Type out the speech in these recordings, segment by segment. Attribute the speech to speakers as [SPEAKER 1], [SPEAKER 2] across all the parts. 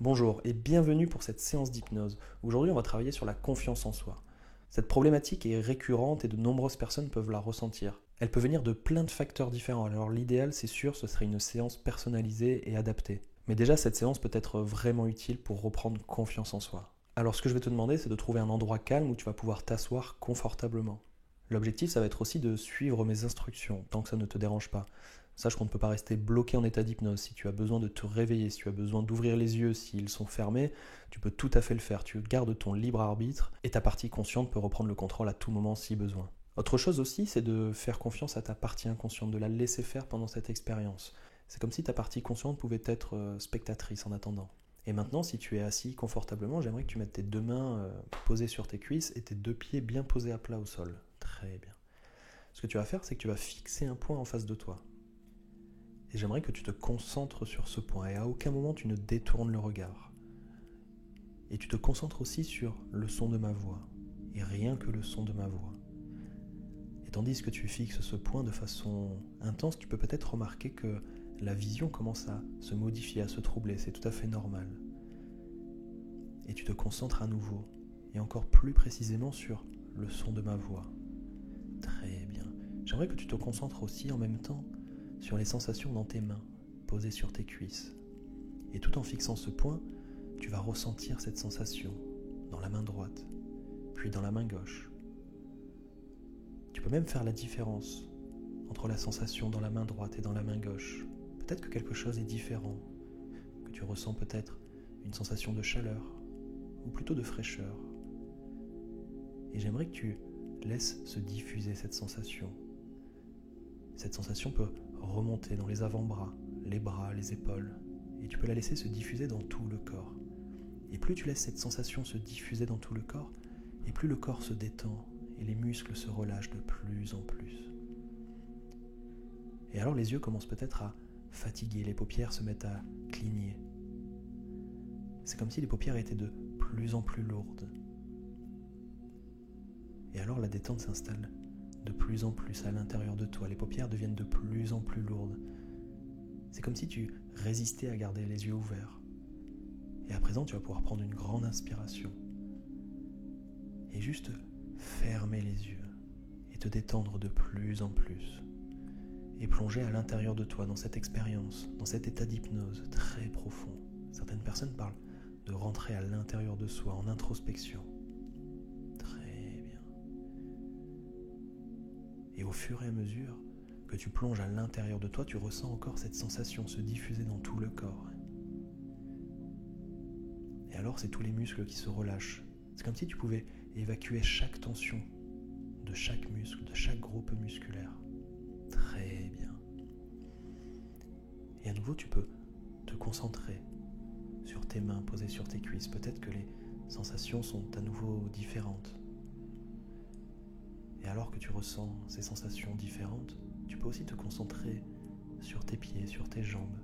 [SPEAKER 1] Bonjour et bienvenue pour cette séance d'hypnose. Aujourd'hui, on va travailler sur la confiance en soi. Cette problématique est récurrente et de nombreuses personnes peuvent la ressentir. Elle peut venir de plein de facteurs différents, alors l'idéal, c'est sûr, ce serait une séance personnalisée et adaptée. Mais déjà, cette séance peut être vraiment utile pour reprendre confiance en soi. Alors ce que je vais te demander, c'est de trouver un endroit calme où tu vas pouvoir t'asseoir confortablement. L'objectif, ça va être aussi de suivre mes instructions, tant que ça ne te dérange pas. Sache qu'on ne peut pas rester bloqué en état d'hypnose. Si tu as besoin de te réveiller, si tu as besoin d'ouvrir les yeux, s'ils sont fermés, tu peux tout à fait le faire. Tu gardes ton libre arbitre et ta partie consciente peut reprendre le contrôle à tout moment si besoin. Autre chose aussi, c'est de faire confiance à ta partie inconsciente, de la laisser faire pendant cette expérience. C'est comme si ta partie consciente pouvait être spectatrice en attendant. Et maintenant, si tu es assis confortablement, j'aimerais que tu mettes tes deux mains posées sur tes cuisses et tes deux pieds bien posés à plat au sol. Très bien. Ce que tu vas faire, c'est que tu vas fixer un point en face de toi. Et j'aimerais que tu te concentres sur ce point et à aucun moment tu ne détournes le regard. Et tu te concentres aussi sur le son de ma voix, et rien que le son de ma voix. Et tandis que tu fixes ce point de façon intense, tu peux peut-être remarquer que la vision commence à se modifier, à se troubler, c'est tout à fait normal. Et tu te concentres à nouveau, et encore plus précisément sur le son de ma voix. Très bien. J'aimerais que tu te concentres aussi en même temps sur les sensations dans tes mains, posées sur tes cuisses. Et tout en fixant ce point, tu vas ressentir cette sensation dans la main droite, puis dans la main gauche. Tu peux même faire la différence entre la sensation dans la main droite et dans la main gauche. Peut-être que quelque chose est différent, que tu ressens peut-être une sensation de chaleur, ou plutôt de fraîcheur. Et j'aimerais que tu laisses se diffuser cette sensation. Cette sensation peut remonter dans les avant-bras, les bras, les épaules, et tu peux la laisser se diffuser dans tout le corps. Et plus tu laisses cette sensation se diffuser dans tout le corps, et plus le corps se détend et les muscles se relâchent de plus en plus. Et alors les yeux commencent peut-être à fatiguer, les paupières se mettent à cligner. C'est comme si les paupières étaient de plus en plus lourdes. Et alors la détente s'installe de plus en plus à l'intérieur de toi. Les paupières deviennent de plus en plus lourdes. C'est comme si tu résistais à garder les yeux ouverts. Et à présent, tu vas pouvoir prendre une grande inspiration. Et juste fermer les yeux. Et te détendre de plus en plus. Et plonger à l'intérieur de toi, dans cette expérience, dans cet état d'hypnose très profond. Certaines personnes parlent de rentrer à l'intérieur de soi, en introspection. Et au fur et à mesure que tu plonges à l'intérieur de toi, tu ressens encore cette sensation se diffuser dans tout le corps. Et alors, c'est tous les muscles qui se relâchent. C'est comme si tu pouvais évacuer chaque tension de chaque muscle, de chaque groupe musculaire. Très bien. Et à nouveau, tu peux te concentrer sur tes mains posées sur tes cuisses. Peut-être que les sensations sont à nouveau différentes. Et alors que tu ressens ces sensations différentes, tu peux aussi te concentrer sur tes pieds, sur tes jambes.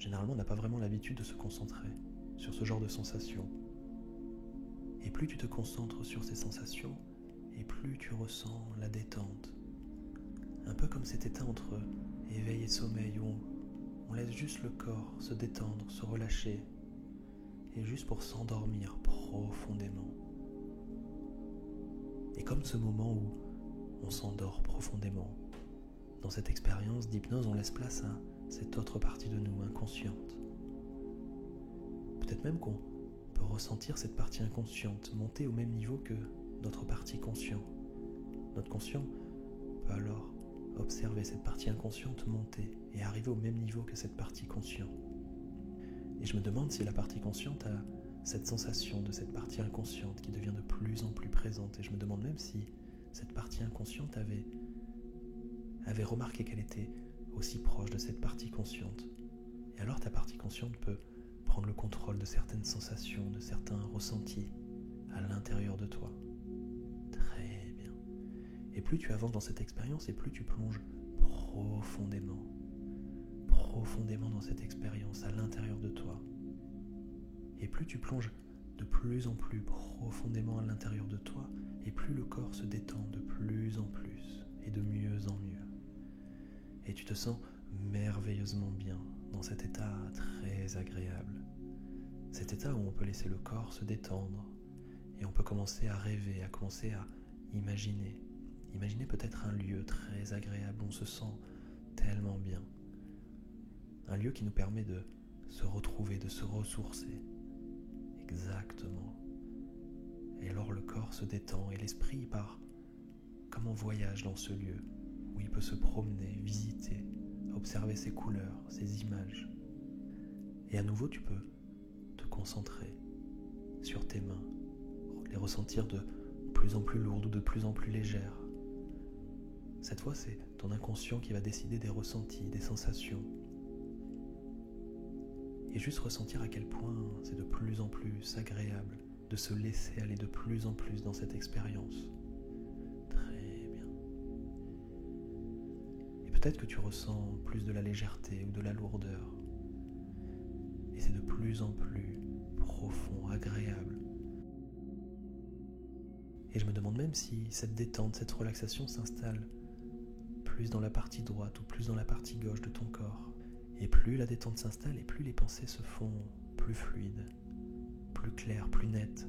[SPEAKER 1] Généralement, on n'a pas vraiment l'habitude de se concentrer sur ce genre de sensations. Et plus tu te concentres sur ces sensations, et plus tu ressens la détente. Un peu comme cet état entre éveil et sommeil, où on laisse juste le corps se détendre, se relâcher, et juste pour s'endormir profondément. Et comme ce moment où on s'endort profondément, dans cette expérience d'hypnose, on laisse place à cette autre partie de nous, inconsciente. Peut-être même qu'on peut ressentir cette partie inconsciente monter au même niveau que notre partie consciente. Notre conscient peut alors observer cette partie inconsciente monter et arriver au même niveau que cette partie consciente. Et je me demande si la partie consciente a cette sensation de cette partie inconsciente qui devient de plus en plus présente. Et je me demande même si cette partie inconsciente avait remarqué qu'elle était aussi proche de cette partie consciente. Et alors ta partie consciente peut prendre le contrôle de certaines sensations, de certains ressentis à l'intérieur de toi. Très bien. Et plus tu avances dans cette expérience, et plus tu plonges profondément dans cette expérience à l'intérieur de toi. Et plus tu plonges de plus en plus profondément à l'intérieur de toi, et plus le corps se détend de plus en plus, et de mieux en mieux. Et tu te sens merveilleusement bien dans cet état très agréable. Cet état où on peut laisser le corps se détendre et on peut commencer à rêver, à commencer à imaginer. Imaginer peut-être un lieu très agréable où on se sent tellement bien. Un lieu qui nous permet de se retrouver, de se ressourcer. Exactement. Et alors le corps se détend et l'esprit part comme en voyage dans ce lieu où il peut se promener, visiter, observer ses couleurs, ses images. Et à nouveau, tu peux te concentrer sur tes mains, les ressentir de plus en plus lourdes ou de plus en plus légères. Cette fois, c'est ton inconscient qui va décider des ressentis, des sensations. Et juste ressentir à quel point c'est de plus en plus agréable de se laisser aller de plus en plus dans cette expérience. Très bien. Et peut-être que tu ressens plus de la légèreté ou de la lourdeur. Et c'est de plus en plus profond, agréable. Et je me demande même si cette détente, cette relaxation s'installe plus dans la partie droite ou plus dans la partie gauche de ton corps. Et plus la détente s'installe et plus les pensées se font plus fluides, plus claires, plus nettes,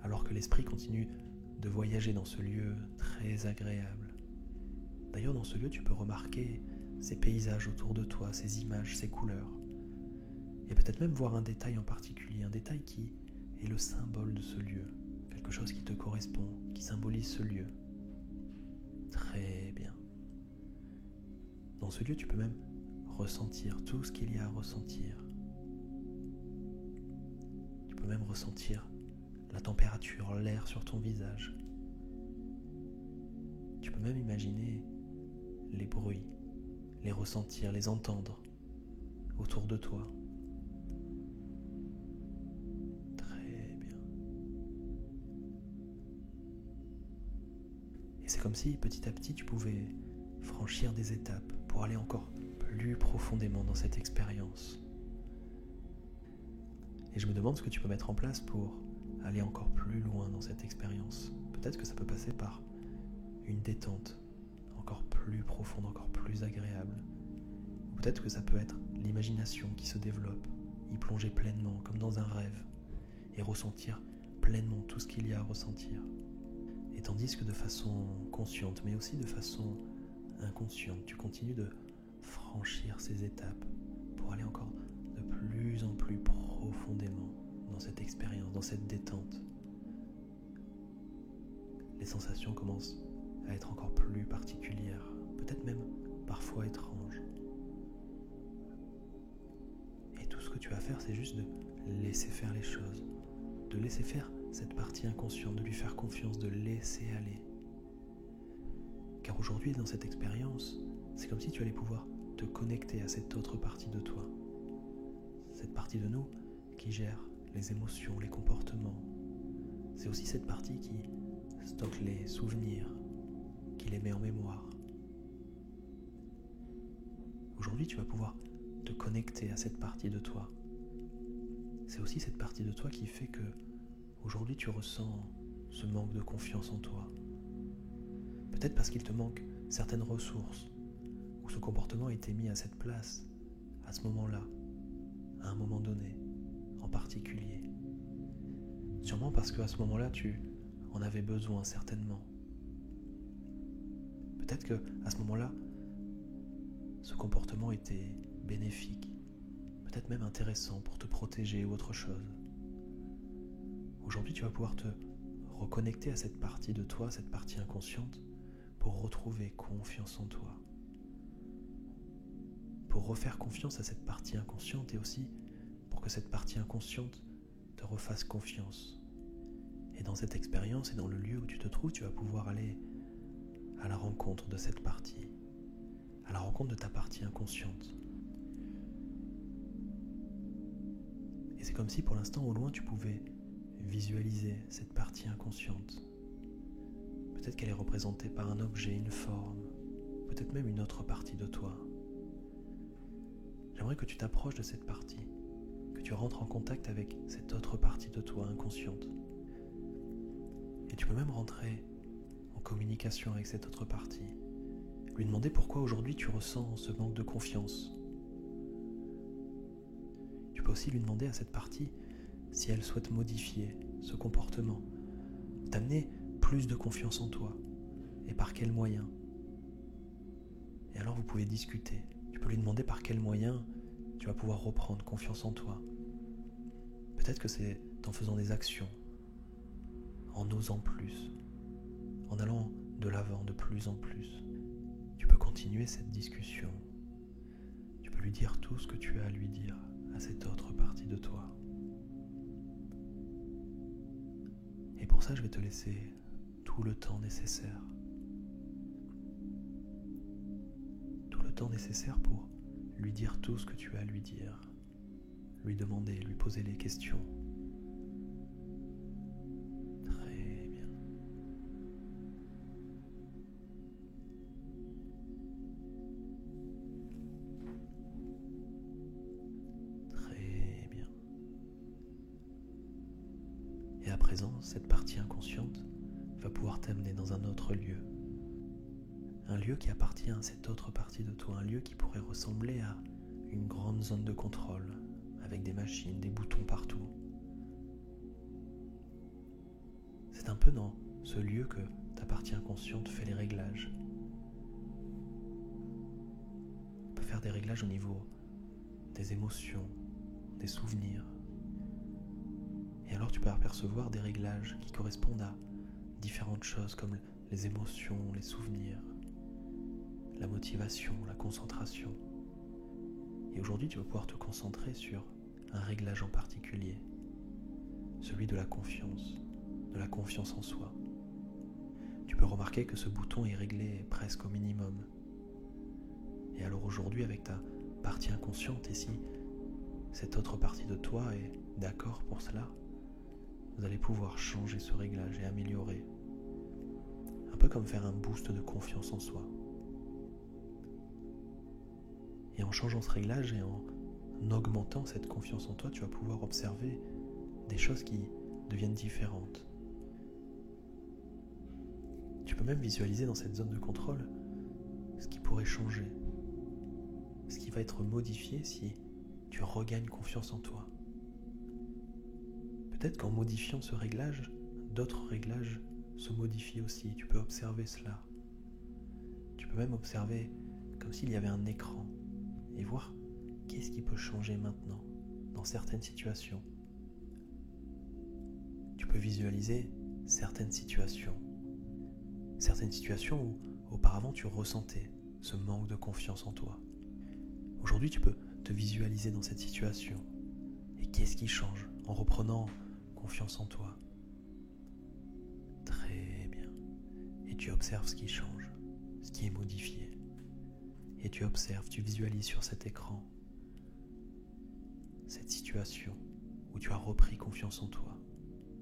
[SPEAKER 1] alors que l'esprit continue de voyager dans ce lieu très agréable. D'ailleurs, dans ce lieu, tu peux remarquer ces paysages autour de toi, ces images, ces couleurs, et peut-être même voir un détail en particulier, un détail qui est le symbole de ce lieu, quelque chose qui te correspond, qui symbolise ce lieu. Très bien. Dans ce lieu, tu peux même ressentir tout ce qu'il y a à ressentir. Tu peux même ressentir la température, l'air sur ton visage. Tu peux même imaginer les bruits, les ressentir, les entendre autour de toi. Très bien. Et c'est comme si petit à petit tu pouvais franchir des étapes pour aller encore plus profondément dans cette expérience. Et je me demande ce que tu peux mettre en place pour aller encore plus loin dans cette expérience. Peut-être que ça peut passer par une détente encore plus profonde, encore plus agréable. Ou peut-être que ça peut être l'imagination qui se développe, y plonger pleinement comme dans un rêve et ressentir pleinement tout ce qu'il y a à ressentir. Et tandis que de façon consciente, mais aussi de façon inconsciente, tu continues de franchir ces étapes pour aller encore de plus en plus profondément dans cette expérience, dans cette détente. Les sensations commencent à être encore plus particulières, peut-être même parfois étranges. Et tout ce que tu vas faire, c'est juste de laisser faire les choses, de laisser faire cette partie inconsciente, de lui faire confiance, de laisser aller. Car aujourd'hui, dans cette expérience, c'est comme si tu allais pouvoir te connecter à cette autre partie de toi. Cette partie de nous qui gère les émotions, les comportements. C'est aussi cette partie qui stocke les souvenirs, qui les met en mémoire. Aujourd'hui, tu vas pouvoir te connecter à cette partie de toi. C'est aussi cette partie de toi qui fait que aujourd'hui tu ressens ce manque de confiance en toi. Peut-être parce qu'il te manque certaines ressources, ou ce comportement a été mis à cette place, à ce moment-là, à un moment donné, en particulier. Sûrement parce qu'à ce moment-là, tu en avais besoin, certainement. Peut-être qu'à ce moment-là, ce comportement était bénéfique, peut-être même intéressant pour te protéger ou autre chose. Aujourd'hui, tu vas pouvoir te reconnecter à cette partie de toi, cette partie inconsciente, pour retrouver confiance en toi. Pour refaire confiance à cette partie inconsciente et aussi pour que cette partie inconsciente te refasse confiance. Et dans cette expérience et dans le lieu où tu te trouves, tu vas pouvoir aller à la rencontre de cette partie, à la rencontre de ta partie inconsciente. Et c'est comme si pour l'instant au loin tu pouvais visualiser cette partie inconsciente. Peut-être qu'elle est représentée par un objet, une forme, peut-être même une autre partie de toi. J'aimerais que tu t'approches de cette partie, que tu rentres en contact avec cette autre partie de toi inconsciente. Et tu peux même rentrer en communication avec cette autre partie, lui demander pourquoi aujourd'hui tu ressens ce manque de confiance, peux aussi lui demander à cette partie si elle souhaite modifier ce comportement, t'amener plus de confiance en toi, et par quels moyens. Et alors vous pouvez discuter. Tu peux lui demander par quels moyens tu vas pouvoir reprendre confiance en toi. Peut-être que c'est en faisant des actions, en osant plus, en allant de l'avant de plus en plus. Tu peux continuer cette discussion. Tu peux lui dire tout ce que tu as à lui dire à cette autre partie de toi. Et pour ça, je vais te laisser tout le temps nécessaire. Tout le temps nécessaire pour lui dire tout ce que tu as à lui dire, lui demander, lui poser les questions. Très bien. Très bien. Et à présent, cette partie inconsciente va pouvoir t'amener dans un autre lieu. Un lieu qui appartient à cette autre partie de toi, un lieu qui pourrait ressembler à une grande zone de contrôle, avec des machines, des boutons partout. C'est un peu dans ce lieu que ta partie inconsciente fait les réglages. On peut faire des réglages au niveau des émotions, des souvenirs. Et alors tu peux apercevoir des réglages qui correspondent à différentes choses comme les émotions, les souvenirs, la motivation, la concentration. Et aujourd'hui, tu vas pouvoir te concentrer sur un réglage en particulier, celui de la confiance en soi. Tu peux remarquer que ce bouton est réglé presque au minimum. Et alors aujourd'hui, avec ta partie inconsciente, et si cette autre partie de toi est d'accord pour cela, vous allez pouvoir changer ce réglage et améliorer. Un peu comme faire un boost de confiance en soi. Et en changeant ce réglage et en augmentant cette confiance en toi, tu vas pouvoir observer des choses qui deviennent différentes. Tu peux même visualiser dans cette zone de contrôle ce qui pourrait changer, ce qui va être modifié si tu regagnes confiance en toi. Peut-être qu'en modifiant ce réglage, d'autres réglages se modifient aussi. Tu peux observer cela. Tu peux même observer comme s'il y avait un écran et voir qu'est-ce qui peut changer maintenant dans certaines situations. Tu peux visualiser certaines situations où auparavant tu ressentais ce manque de confiance en toi. Aujourd'hui, tu peux te visualiser dans cette situation. Et qu'est-ce qui change en reprenant confiance en toi? Très bien. Et tu observes ce qui change, ce qui est modifié. Et tu observes, tu visualises sur cet écran cette situation où tu as repris confiance en toi.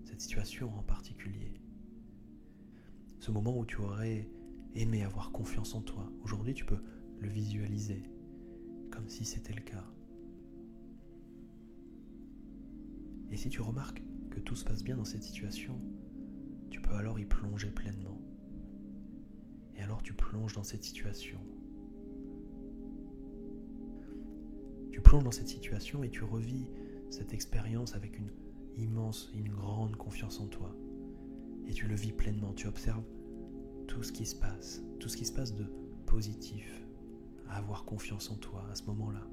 [SPEAKER 1] Cette situation en particulier. Ce moment où tu aurais aimé avoir confiance en toi. Aujourd'hui, tu peux le visualiser comme si c'était le cas. Et si tu remarques que tout se passe bien dans cette situation, tu peux alors y plonger pleinement. Et alors tu plonges dans cette situation. Tu plonges dans cette situation et tu revis cette expérience avec une grande confiance en toi. Et tu le vis pleinement, tu observes tout ce qui se passe de positif, à avoir confiance en toi à ce moment-là.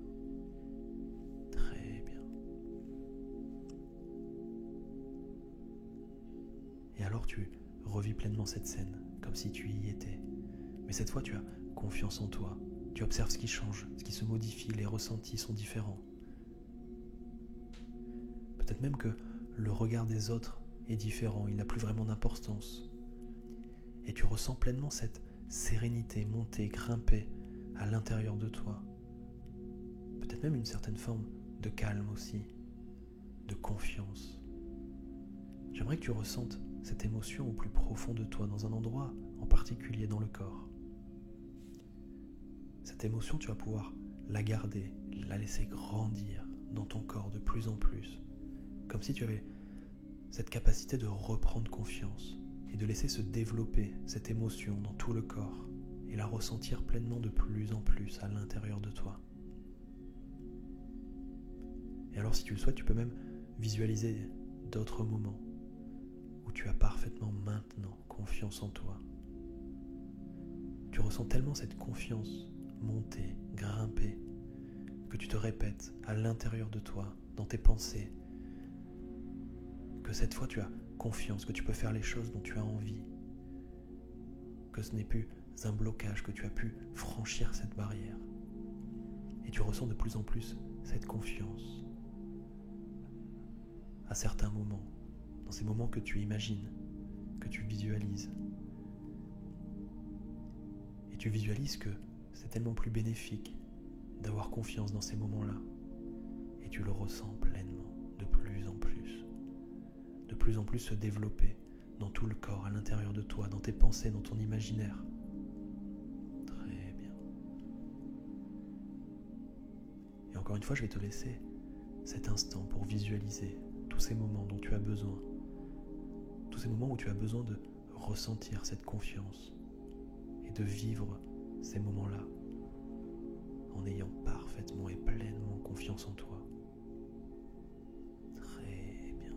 [SPEAKER 1] Très bien. Et alors tu revis pleinement cette scène, comme si tu y étais. Mais cette fois, tu as confiance en toi. Tu observes ce qui change, ce qui se modifie, les ressentis sont différents. Peut-être même que le regard des autres est différent, il n'a plus vraiment d'importance. Et tu ressens pleinement cette sérénité monter, grimper à l'intérieur de toi. Peut-être même une certaine forme de calme aussi, de confiance. J'aimerais que tu ressentes cette émotion au plus profond de toi, dans un endroit en particulier dans le corps. Cette émotion, tu vas pouvoir la garder, la laisser grandir dans ton corps de plus en plus, comme si tu avais cette capacité de reprendre confiance et de laisser se développer cette émotion dans tout le corps et la ressentir pleinement de plus en plus à l'intérieur de toi. Et alors si tu le souhaites, tu peux même visualiser d'autres moments où tu as parfaitement maintenant confiance en toi. Tu ressens tellement cette confiance monter, grimper, que tu te répètes à l'intérieur de toi, dans tes pensées, que cette fois tu as confiance, que tu peux faire les choses dont tu as envie, que ce n'est plus un blocage, que tu as pu franchir cette barrière. Et tu ressens de plus en plus cette confiance à certains moments, dans ces moments que tu imagines, que tu visualises. Et tu visualises que c'est tellement plus bénéfique d'avoir confiance dans ces moments-là. Et tu le ressens pleinement, de plus en plus se développer dans tout le corps, à l'intérieur de toi, dans tes pensées, dans ton imaginaire. Très bien. Et encore une fois, je vais te laisser cet instant pour visualiser tous ces moments dont tu as besoin. Tous ces moments où tu as besoin de ressentir cette confiance et de vivre ces moments-là en ayant parfaitement et pleinement confiance en toi. Très bien.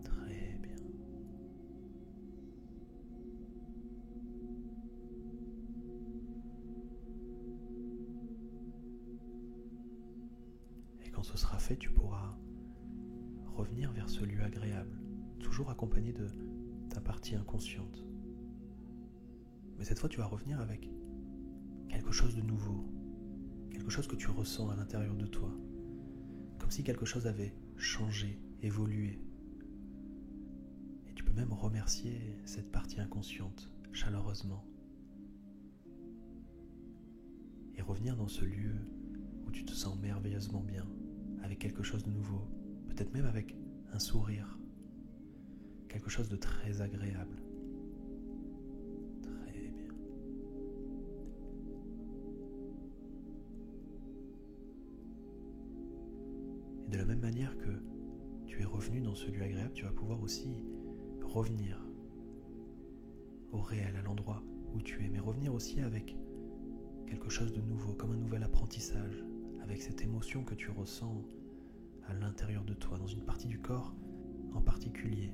[SPEAKER 1] Très bien. Et quand ce sera fait, tu pourras revenir vers ce lieu agréable, toujours accompagné de ta partie inconsciente. Mais cette fois, tu vas revenir avec quelque chose de nouveau, quelque chose que tu ressens à l'intérieur de toi, comme si quelque chose avait changé, évolué. Et tu peux même remercier cette partie inconsciente chaleureusement et revenir dans ce lieu où tu te sens merveilleusement bien, avec quelque chose de nouveau, peut-être même avec un sourire, quelque chose de très agréable. Très bien. Et de la même manière que tu es revenu dans ce lieu agréable, tu vas pouvoir aussi revenir au réel, à l'endroit où tu es, mais revenir aussi avec quelque chose de nouveau, comme un nouvel apprentissage, avec cette émotion que tu ressens à l'intérieur de toi, dans une partie du corps en particulier.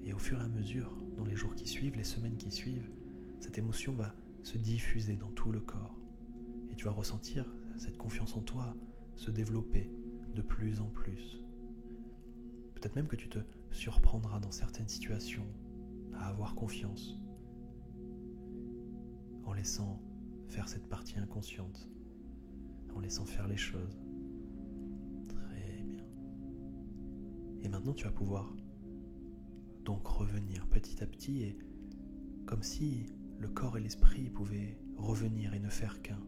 [SPEAKER 1] Et au fur et à mesure, dans les jours qui suivent, les semaines qui suivent, cette émotion va se diffuser dans tout le corps. Et tu vas ressentir cette confiance en toi se développer de plus en plus. Peut-être même que tu te surprendras dans certaines situations à avoir confiance, en laissant faire cette partie inconsciente, en laissant faire les choses. Très bien. Et maintenant, tu vas pouvoir donc revenir petit à petit, et comme si le corps et l'esprit pouvaient revenir et ne faire qu'un.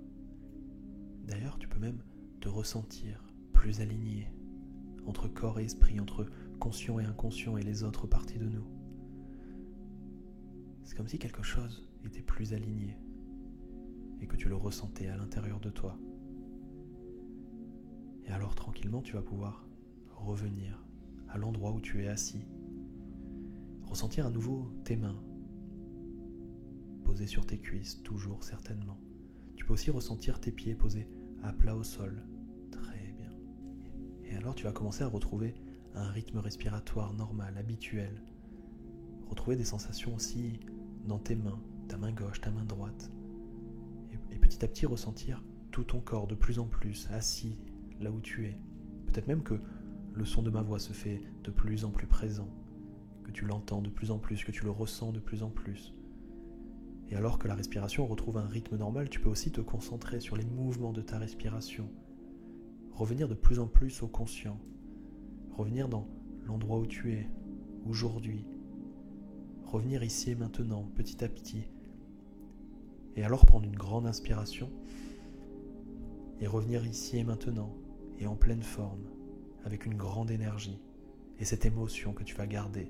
[SPEAKER 1] D'ailleurs, tu peux même te ressentir plus aligné entre corps et esprit, entre conscient et inconscient et les autres parties de nous. C'est comme si quelque chose était plus aligné et que tu le ressentais à l'intérieur de toi. Et alors tranquillement, tu vas pouvoir revenir à l'endroit où tu es assis, ressentir à nouveau tes mains posées sur tes cuisses, toujours certainement. Tu peux aussi ressentir tes pieds posés à plat au sol. Très bien. Et alors tu vas commencer à retrouver un rythme respiratoire normal, habituel. Retrouver des sensations aussi dans tes mains, ta main gauche, ta main droite. Et petit à petit ressentir tout ton corps de plus en plus assis là où tu es. Peut-être même que le son de ma voix se fait de plus en plus présent, que tu l'entends de plus en plus, que tu le ressens de plus en plus. Et alors que la respiration retrouve un rythme normal, tu peux aussi te concentrer sur les mouvements de ta respiration, revenir de plus en plus au conscient, revenir dans l'endroit où tu es, aujourd'hui, revenir ici et maintenant, petit à petit, et alors prendre une grande inspiration, et revenir ici et maintenant, et en pleine forme, avec une grande énergie, et cette émotion que tu vas garder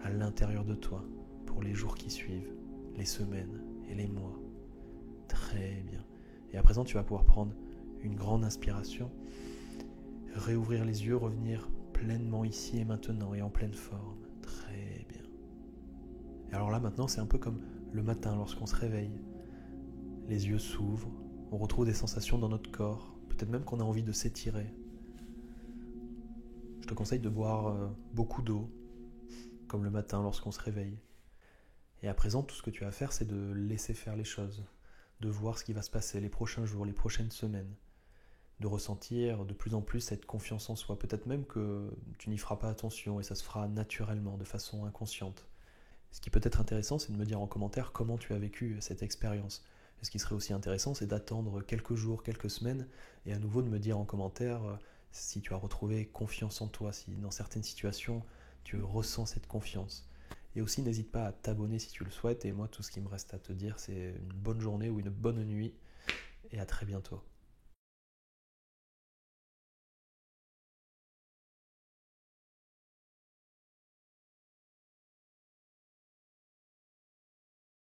[SPEAKER 1] à l'intérieur de toi pour les jours qui suivent, les semaines et les mois. Très bien. Et à présent, tu vas pouvoir prendre une grande inspiration, réouvrir les yeux, revenir pleinement ici et maintenant et en pleine forme. Très bien. Et alors là maintenant c'est un peu comme le matin lorsqu'on se réveille. Les yeux s'ouvrent, on retrouve des sensations dans notre corps, peut-être même qu'on a envie de s'étirer. Je te conseille de boire beaucoup d'eau, comme le matin lorsqu'on se réveille. Et à présent, tout ce que tu as à faire, c'est de laisser faire les choses, de voir ce qui va se passer les prochains jours, les prochaines semaines, de ressentir de plus en plus cette confiance en soi. Peut-être même que tu n'y feras pas attention et ça se fera naturellement, de façon inconsciente. Ce qui peut être intéressant, c'est de me dire en commentaire comment tu as vécu cette expérience. Et ce qui serait aussi intéressant, c'est d'attendre quelques jours, quelques semaines, et à nouveau de me dire en commentaire si tu as retrouvé confiance en toi, si dans certaines situations, tu ressens cette confiance. Et aussi, n'hésite pas à t'abonner si tu le souhaites, et moi, tout ce qui me reste à te dire, c'est une bonne journée ou une bonne nuit, et à très bientôt.